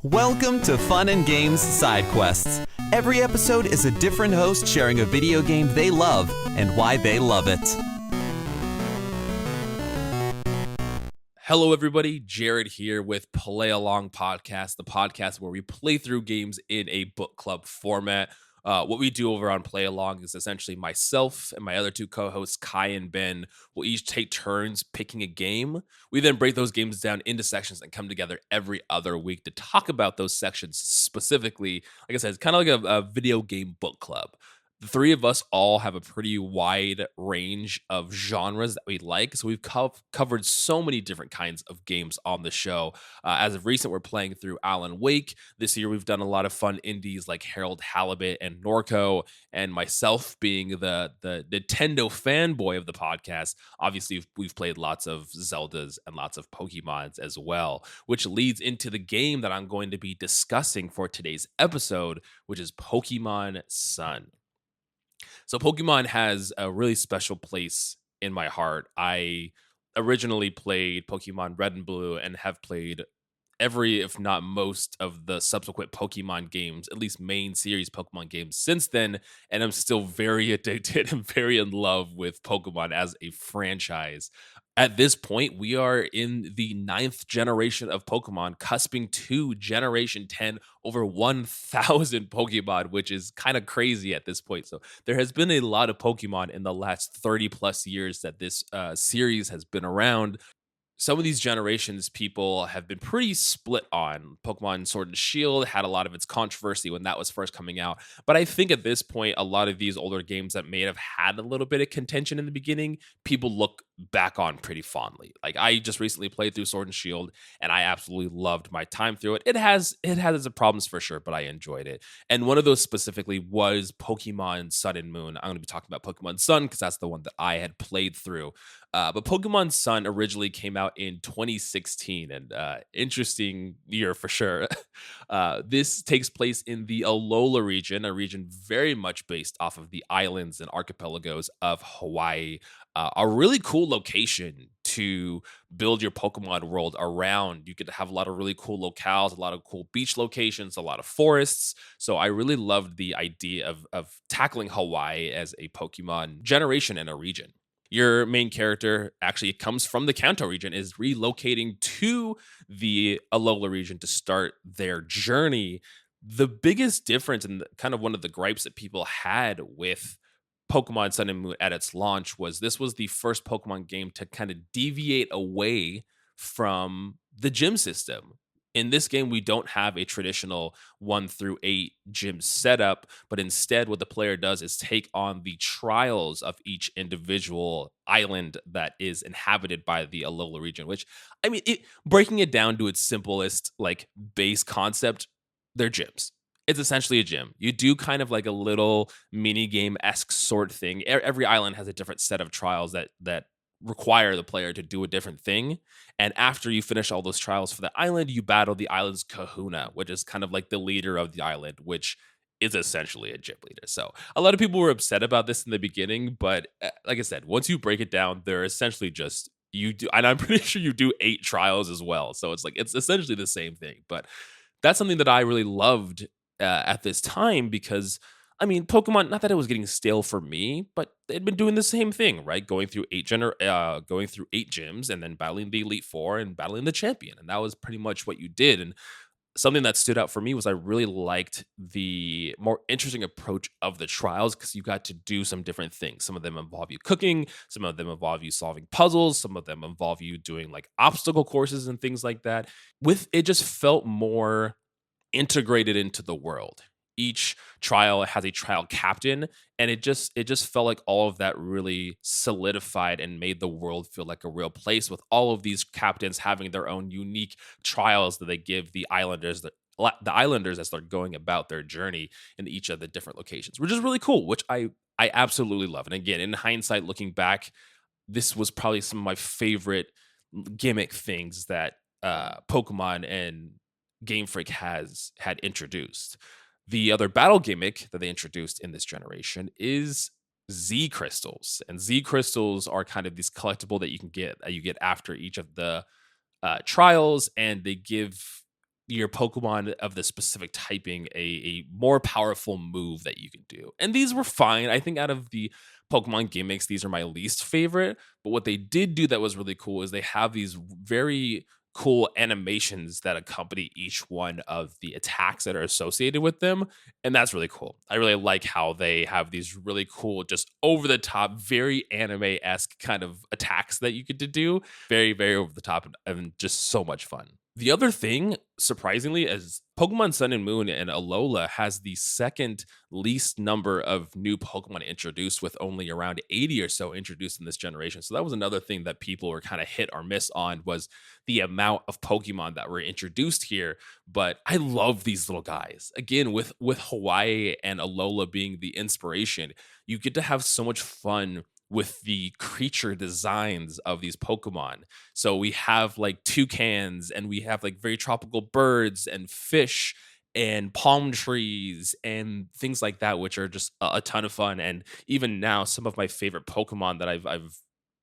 Welcome to Fun and Games Side Quests. Every episode is a different host sharing a video game they love and why they love it. Hello, everybody. Jared here with Play Along Podcast, the podcast where we play through games in a book club format. What we do over on Play Along is essentially myself and my other two co-hosts, Kai and Ben, will each take turns picking a game. We then break those games down into sections and come together every other week to talk about those sections specifically. Like I said, it's kind of like a video game book club. The three of us all have a pretty wide range of genres that we like. So we've covered so many different kinds of games on the show. As of recent, we're playing through Alan Wake. This year, we've done a lot of fun indies like Harold Halibut and Norco. And myself being the Nintendo fanboy of the podcast, obviously we've played lots of Zeldas and lots of Pokemons as well, which leads into the game that I'm going to be discussing for today's episode, which is Pokémon Sun. So Pokemon has a really special place in my heart. I originally played Pokemon Red and Blue and have played every, if not most, of the subsequent Pokemon games, at least main series Pokemon games since then. And I'm still very addicted and very in love with Pokemon as a franchise. At this point, we are in the 9th generation of Pokemon, cusping to Generation 10, over 1,000 Pokemon, which is kind of crazy at this point. So there has been a lot of Pokemon in the last 30 plus years that this series has been around. Some of these generations people have been pretty split on. Pokemon Sword and Shield had a lot of its controversy when that was first coming out. But I think at this point, a lot of these older games that may have had a little bit of contention in the beginning, people look back on pretty fondly. Like I just recently played through Sword and Shield and I absolutely loved my time through it. It has its problems for sure, but I enjoyed it. And one of those specifically was Pokemon Sun and Moon. I'm going to be talking about Pokemon Sun because that's the one that I had played through. But Pokemon Sun originally came out in 2016, and interesting year for sure. This takes place in the Alola region, a region very much based off of the islands and archipelagos of Hawaii. A really cool location to build your Pokemon world around. You get to have a lot of really cool locales, a lot of cool beach locations, a lot of forests. So I really loved the idea of tackling Hawaii as a Pokemon generation and a region. Your main character actually comes from the Kanto region, is relocating to the Alola region to start their journey. The biggest difference and kind of one of the gripes that people had with Pokemon Sun and Moon at its launch was this was the first Pokemon game to kind of deviate away from the gym system. In this game, we don't have a traditional 1 through 8 gym setup, but instead, what the player does is take on the trials of each individual island that is inhabited by the Alola region. Which, I mean, breaking it down to its simplest, like base concept, they're gyms. It's essentially a gym. You do kind of like a little mini game-esque sort thing. Every island has a different set of trials that require the player to do a different thing. And after you finish all those trials for the island, you battle the island's kahuna, which is kind of like the leader of the island, which is essentially a gym leader. So a lot of people were upset about this in the beginning, but like I said, once you break it down, they're essentially just you do, and I'm pretty sure you do 8 trials as well. So it's like it's essentially the same thing. But that's something that I really loved at this time because I mean, Pokemon, not that it was getting stale for me, but they'd been doing the same thing, right? Going through 8 gyms and then battling the Elite Four and battling the champion. And that was pretty much what you did. And something that stood out for me was I really liked the more interesting approach of the trials because you got to do some different things. Some of them involve you cooking, some of them involve you solving puzzles, some of them involve you doing like obstacle courses and things like that. With it just felt more integrated into the world. Each trial has a trial captain, and it just felt like all of that really solidified and made the world feel like a real place with all of these captains having their own unique trials that they give the islanders as they're going about their journey in each of the different locations, which is really cool, which I absolutely love. And again, in hindsight, looking back, this was probably some of my favorite gimmick things that Pokemon and Game Freak had introduced. The other battle gimmick that they introduced in this generation is Z crystals, and Z crystals are kind of these collectible that you get after each of the trials, and they give your Pokemon of the specific typing a more powerful move that you can do. And these were fine. I think out of the Pokemon gimmicks, these are my least favorite. But what they did do that was really cool is they have these very cool animations that accompany each one of the attacks that are associated with them. And that's really cool. I really like how they have these really cool, just over the top, very anime esque kind of attacks that you get to do. Very, very over the top and just so much fun. The other thing, surprisingly, is Pokemon Sun and Moon and Alola has the second least number of new Pokemon introduced, with only around 80 or so introduced in this generation. So that was another thing that people were kind of hit or miss on, was the amount of Pokemon that were introduced here. But I love these little guys. Again, with Hawaii and Alola being the inspiration, you get to have so much fun with the creature designs of these Pokemon. So we have like toucans, and we have like very tropical birds and fish and palm trees and things like that, which are just a ton of fun. And even now, some of my favorite Pokemon that I've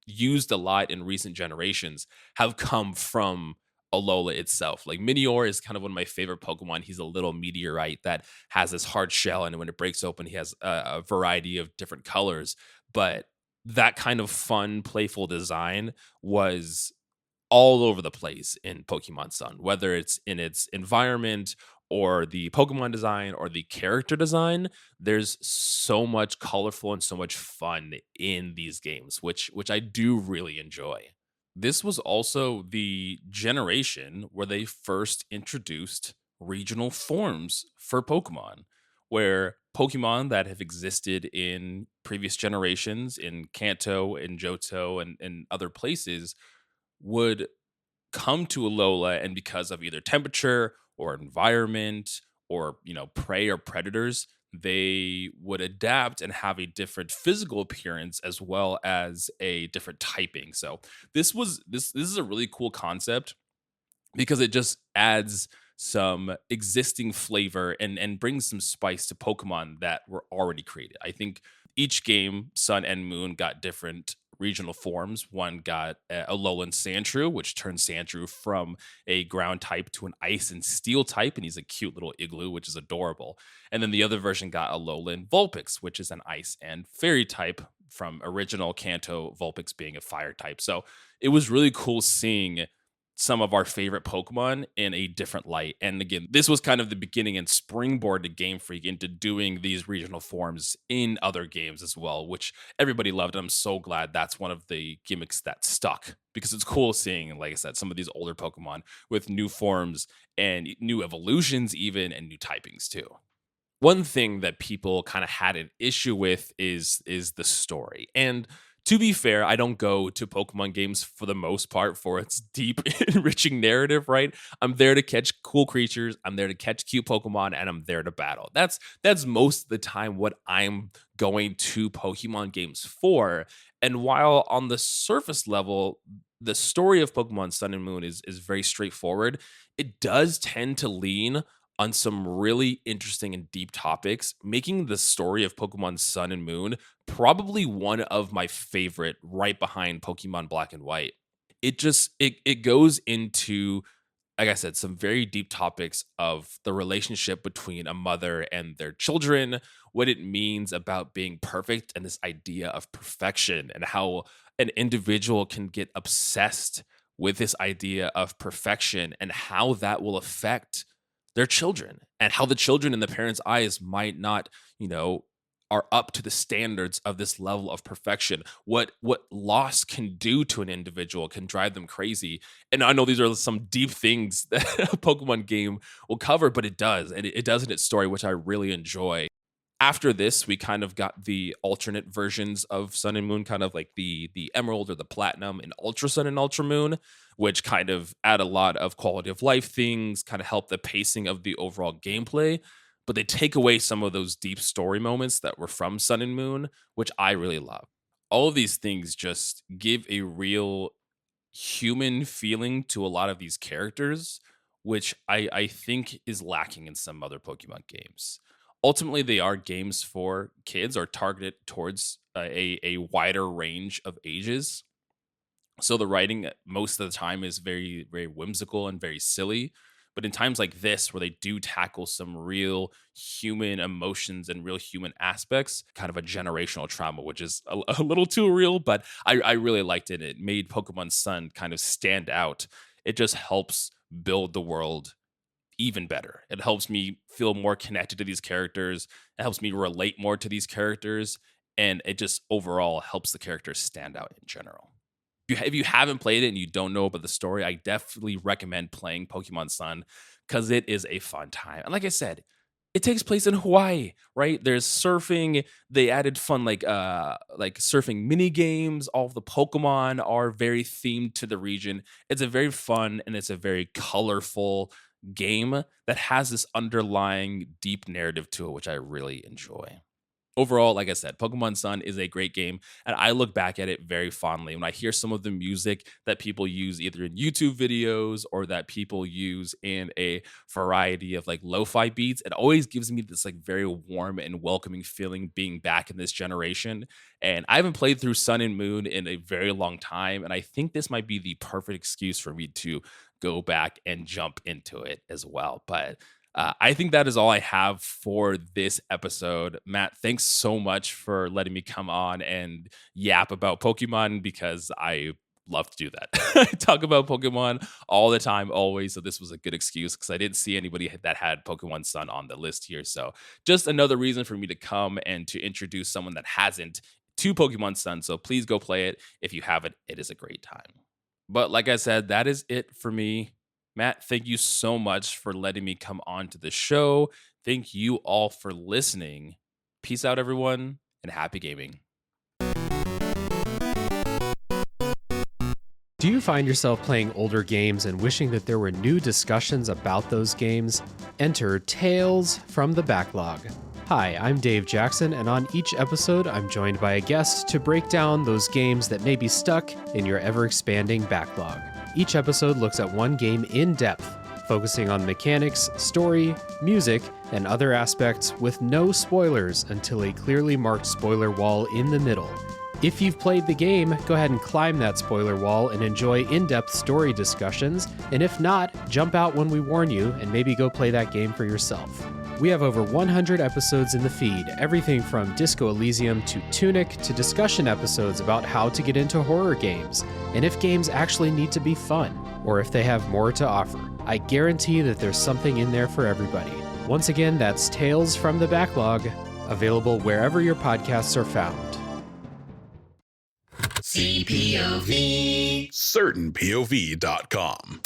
used a lot in recent generations have come from Alola itself. Like Minior is kind of one of my favorite Pokemon. He's a little meteorite that has this hard shell, and when it breaks open, he has a variety of different colors. But that kind of fun, playful design was all over the place in Pokemon Sun, whether it's in its environment or the Pokemon design or the character design. There's so much colorful and so much fun in these games, which I do really enjoy. This was also the generation where they first introduced regional forms for Pokemon, where Pokemon that have existed in previous generations in Kanto and Johto and other places would come to Alola, and because of either temperature or environment or prey or predators, they would adapt and have a different physical appearance as well as a different typing. So this is a really cool concept because it just adds some existing flavor and brings some spice to Pokemon that were already created. I think each game, Sun and Moon, got different regional forms. One got Alolan Sandshrew, which turns Sandshrew from a ground type to an ice and steel type, and he's a cute little igloo, which is adorable. And then the other version got Alolan Vulpix, which is an ice and fairy type, from original Kanto Vulpix being a fire type. So it was really cool seeing some of our favorite Pokemon in a different light. And again, this was kind of the beginning and springboard to Game Freak into doing these regional forms in other games as well, which everybody loved. I'm so glad that's one of the gimmicks that stuck, because it's cool seeing, like I said, some of these older Pokemon with new forms and new evolutions, even, and new typings too. One thing that people kind of had an issue with is the story. And to be fair, I don't go to Pokemon games for the most part for its deep, enriching narrative, right? I'm there to catch cool creatures, I'm there to catch cute Pokemon, and I'm there to battle. That's most of the time what I'm going to Pokemon games for. And while on the surface level, the story of Pokemon Sun and Moon is very straightforward, it does tend to lean on some really interesting and deep topics, making the story of Pokemon Sun and Moon probably one of my favorite, right behind Pokemon Black and White. It goes into, like I said, some very deep topics of the relationship between a mother and their children, what it means about being perfect, and this idea of perfection, and how an individual can get obsessed with this idea of perfection, and how that will affect their children, and how the children in the parents' eyes might not, are up to the standards of this level of perfection. What loss can do to an individual can drive them crazy. And I know these are some deep things that a Pokemon game will cover, but it does. And it does in its story, which I really enjoy. After this, we kind of got the alternate versions of Sun and Moon, kind of like the Emerald or the Platinum and Ultra Sun and Ultra Moon, which kind of add a lot of quality of life things, kind of help the pacing of the overall gameplay. But they take away some of those deep story moments that were from Sun and Moon, which I really love. All of these things just give a real human feeling to a lot of these characters, which I think is lacking in some other Pokemon games. Ultimately, they are games for kids, or targeted towards a wider range of ages. So the writing most of the time is very, very whimsical and very silly. But in times like this, where they do tackle some real human emotions and real human aspects, kind of a generational trauma, which is a little too real, but I really liked it. It made Pokemon Sun kind of stand out. It just helps build the world even better. It helps me feel more connected to these characters. It helps me relate more to these characters. And it just overall helps the characters stand out in general. If you haven't played it and you don't know about the story, I definitely recommend playing Pokemon Sun because it is a fun time. And like I said, it takes place in Hawaii, right? There's surfing. They added fun like surfing mini games. All of the Pokemon are very themed to the region. It's a very fun and it's a very colorful game that has this underlying deep narrative to it, which I really enjoy. Overall, like I said, Pokemon Sun is a great game, and I look back at it very fondly. When I hear some of the music that people use either in YouTube videos or that people use in a variety of like lo-fi beats, it always gives me this like very warm and welcoming feeling being back in this generation. And I haven't played through Sun and Moon in a very long time, and I think this might be the perfect excuse for me to go back and jump into it as well. But I think that is all I have for this episode. Matt, thanks so much for letting me come on and yap about Pokemon because I love to do that. I talk about Pokemon all the time, always. So this was a good excuse because I didn't see anybody that had Pokemon Sun on the list here. So just another reason for me to come and to introduce someone that hasn't to Pokemon Sun. So please go play it. If you haven't, it is a great time. But like I said, that is it for me. Matt, thank you so much for letting me come on to the show. Thank you all for listening. Peace out, everyone, and happy gaming. Do you find yourself playing older games and wishing that there were new discussions about those games? Enter Tales from the Backlog. Hi, I'm Dave Jackson, and on each episode, I'm joined by a guest to break down those games that may be stuck in your ever-expanding backlog. Each episode looks at one game in depth, focusing on mechanics, story, music, and other aspects with no spoilers until a clearly marked spoiler wall in the middle. If you've played the game, go ahead and climb that spoiler wall and enjoy in-depth story discussions, and if not, jump out when we warn you and maybe go play that game for yourself. We have over 100 episodes in the feed, everything from Disco Elysium to Tunic to discussion episodes about how to get into horror games, and if games actually need to be fun, or if they have more to offer. I guarantee that there's something in there for everybody. Once again, that's Tales from the Backlog, available wherever your podcasts are found. CPOV. CertainPOV.com.